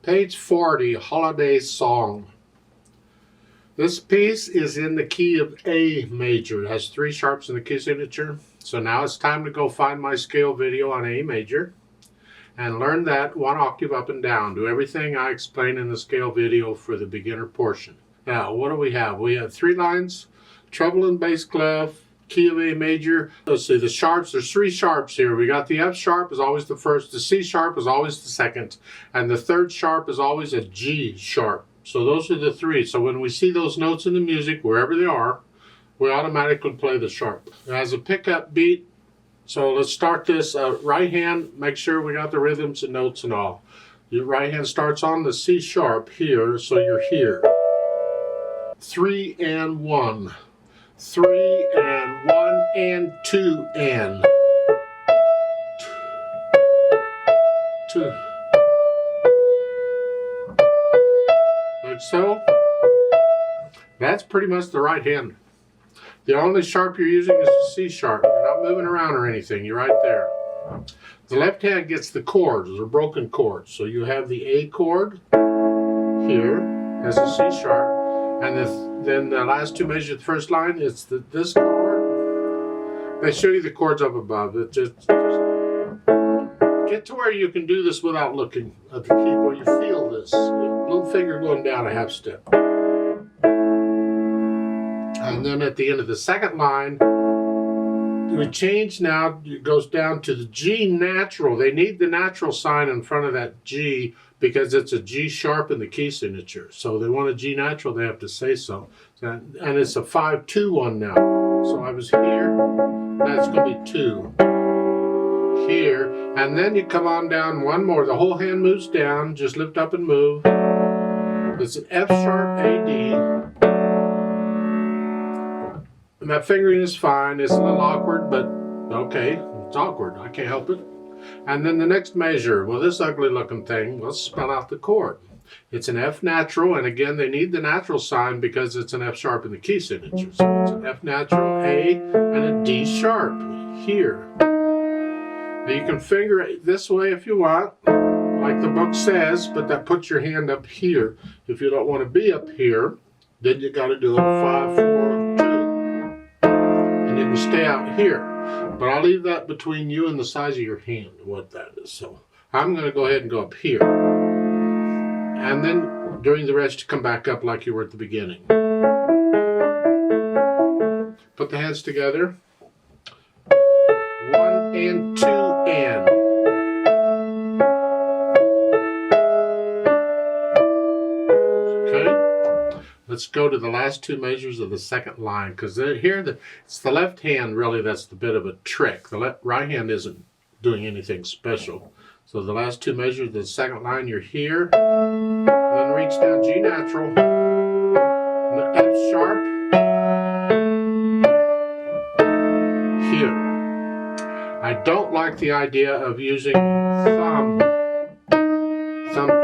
Page 40, Holiday Song. This piece is in the key of A major. It has 3 sharps in the key signature. So now it's time to go find my scale video on A major and learn that 1 octave up and down. Do everything I explain in the scale video for the beginner portion. Now, what do we have? We have 3 lines, treble and bass clef, key of A major. Let's see, the sharps, there's 3 sharps here. We got the F sharp is always the first, the C sharp is always the second, and the 3rd sharp is always a G sharp. So those are the 3. So when we see those notes in the music, wherever they are, we automatically play the sharp. It has a pickup beat. So let's start this right hand, make sure we got the rhythms and notes and all. Your right hand starts on the C sharp here, so you're here. 3 and 1. 3 and 1 and 2 and 2. Like so. That's pretty much the right hand. The only sharp you're using is the C sharp. You're not moving around or anything. You're right there. The left hand gets the chords, or broken chords. So you have the A chord here as a C sharp. And then the last 2 measures, the first line, it's this chord. They show you the chords up above. It just get to where you can do this without looking at the keyboard. You feel this. Little finger going down a half step. And then at the end of the second line, we change now, it goes down to the G natural. They need the natural sign in front of that G because it's a G sharp in the key signature. So they want a G natural, they have to say so. And it's a 5-2-1 now. So I was here, that's going to be 2. Here, and then you come on down 1 more. The whole hand moves down, just lift up and move. It's an F sharp, A, D. And that fingering is fine. It's a little awkward, but okay, it's awkward. I can't help it. And then the next measure, well, this ugly looking thing, let's spell out the chord. It's an F natural, and again, they need the natural sign because it's an F sharp in the key signature. So it's an F natural, A, and a D sharp here. Now you can finger it this way if you want, like the book says, but that puts your hand up here. If you don't want to be up here, then you got to do a 5-4-2. And you can stay out here. But I'll leave that between you and the size of your hand, what that is. So I'm going to go ahead and go up here. And then during the rest, you come back up like you were at the beginning. Put the hands together. 1 and 2 and. Okay. Let's go to the last 2 measures of the second line, because here it's the left hand really that's the bit of a trick. The right hand isn't doing anything special. So the last 2 measures of the second line, you're here, then reach down G natural, and the F sharp, here. I don't like the idea of using thumb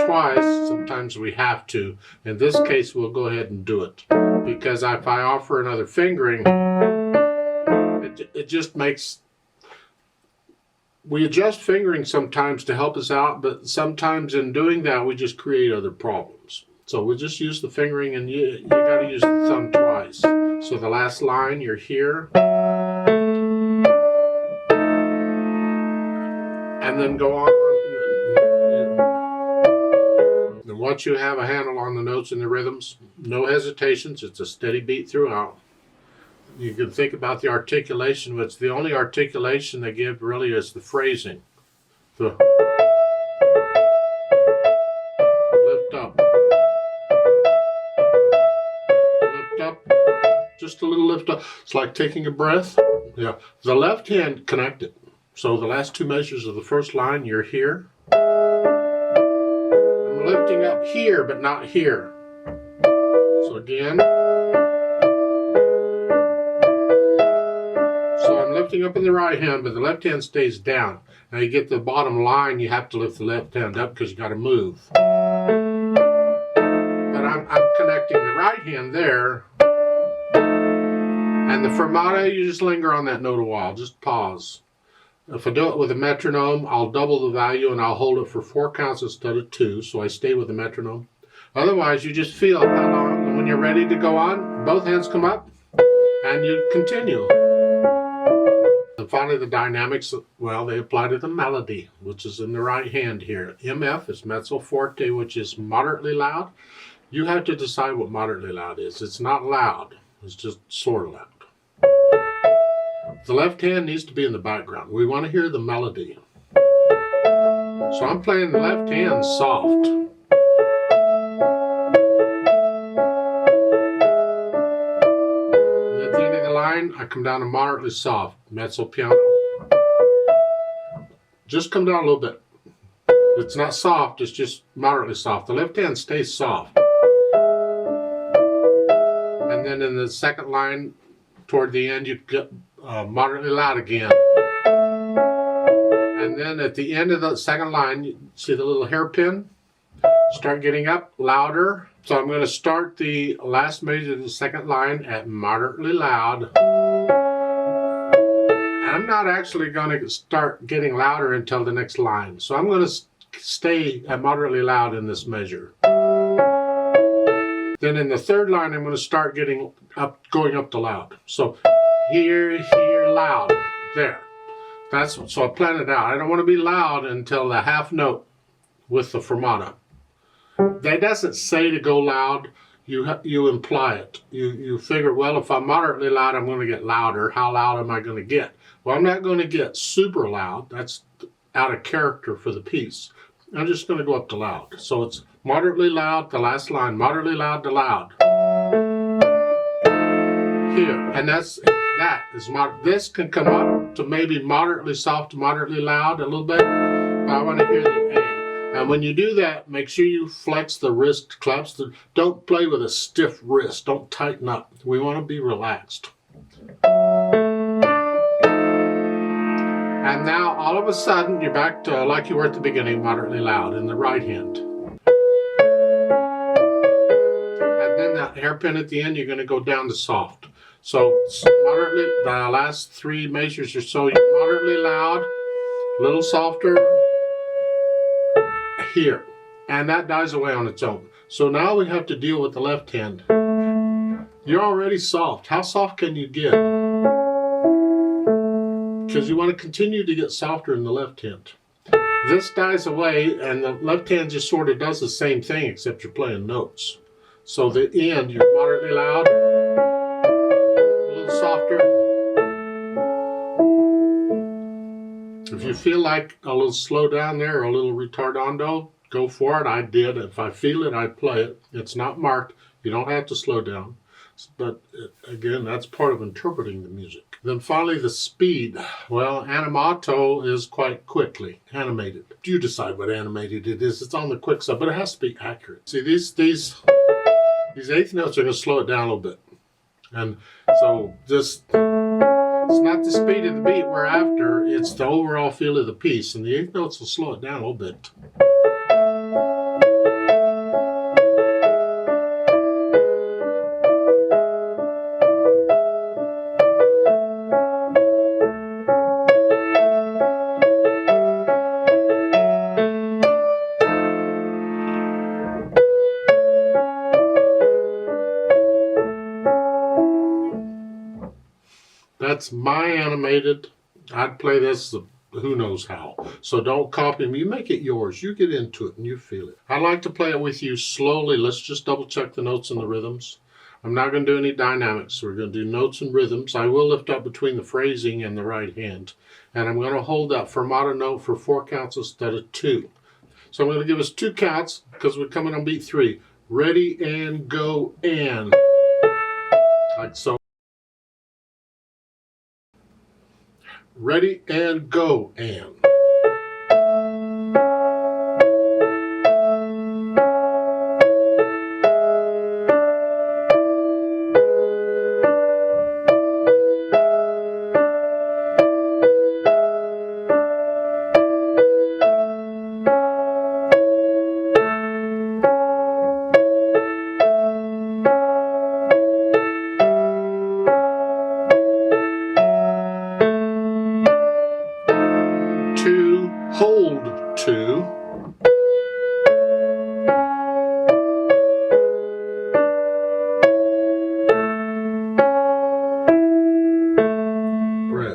twice. Sometimes we have to. In this case, we'll go ahead and do it. Because if I offer another fingering, it just makes... We adjust fingering sometimes to help us out, but sometimes in doing that, we just create other problems. So we'll just use the fingering, and you got to use the thumb twice. So the last line, you're here. And then go on. And once you have a handle on the notes and the rhythms, no hesitations, it's a steady beat throughout. You can think about the articulation, which the only articulation they give really is the phrasing. The lift up. Lift up. Just a little lift up. It's like taking a breath. Yeah. The left hand connected. So the last 2 measures of the first line, you're here. I'm lifting up here, but not here. So again. So I'm lifting up in the right hand, but the left hand stays down. Now you get the bottom line, you have to lift the left hand up because you got to move. But I'm connecting the right hand there. And the fermata, you just linger on that note a while. Just pause. If I do it with a metronome, I'll double the value and I'll hold it for 4 counts instead of 2, so I stay with the metronome. Otherwise, you just feel how long, and when you're ready to go on, both hands come up and you continue. And finally, the dynamics, well, they apply to the melody, which is in the right hand here. MF is mezzo forte, which is moderately loud. You have to decide what moderately loud is. It's not loud, it's just sort of loud. The left hand needs to be in the background. We want to hear the melody. So I'm playing the left hand soft. And at the end of the line, I come down to moderately soft, mezzo piano. Just come down a little bit. It's not soft, it's just moderately soft. The left hand stays soft. And then in the second line, toward the end, you get moderately loud again. And then at the end of the second line, you see the little hairpin? Start getting up louder. So I'm going to start the last measure of the second line at moderately loud. I'm not actually going to start getting louder until the next line. So I'm going to stay at moderately loud in this measure. Then in the third line, I'm going to start getting up, going up to loud. So here, loud, there. So I plan it out. I don't want to be loud until the half note with the fermata. That doesn't say to go loud. You imply it. You figure, well, if I'm moderately loud, I'm going to get louder. How loud am I going to get? Well, I'm not going to get super loud. That's out of character for the piece. I'm just going to go up to loud. So it's moderately loud, the last line, moderately loud to loud. Here, and this can come up to maybe moderately soft to moderately loud a little bit, but I want to hear the A. And when you do that, make sure you flex the wrist claps. Don't play with a stiff wrist. Don't tighten up. We want to be relaxed. And now, all of a sudden, you're back to like you were at the beginning, moderately loud in the right hand. And then that hairpin at the end, you're going to go down to soft. So moderately, the last 3 measures or so, you're moderately loud, a little softer here. And that dies away on its own. So now we have to deal with the left hand. You're already soft. How soft can you get? Because you want to continue to get softer in the left hand. This dies away, and the left hand just sort of does the same thing, except you're playing notes. So the end, you're moderately loud, a little softer. If you feel like a little slow down there or a little retardando, go for it. I did. If I feel it, I play it. It's not marked. You don't have to slow down. But again, that's part of interpreting the music. Then finally, the speed. Well, animato is quite quickly animated. You decide what animated it is. It's on the quick side, but it has to be accurate. See, these eighth notes are going to slow it down a little bit. And so it's not the speed of the beat we're after, it's the overall feel of the piece. And the eighth notes will slow it down a little bit. That's my animated. I'd play this who knows how. So don't copy me. You make it yours. You get into it and you feel it. I like to play it with you slowly. Let's just double check the notes and the rhythms. I'm not going to do any dynamics. We're going to do notes and rhythms. I will lift up between the phrasing and the right hand. And I'm going to hold that fermata note for 4 counts instead of 2. So I'm going to give us 2 counts because we're coming on beat 3. Ready and go and. Like so. Ready and go and.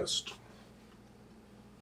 dismissed.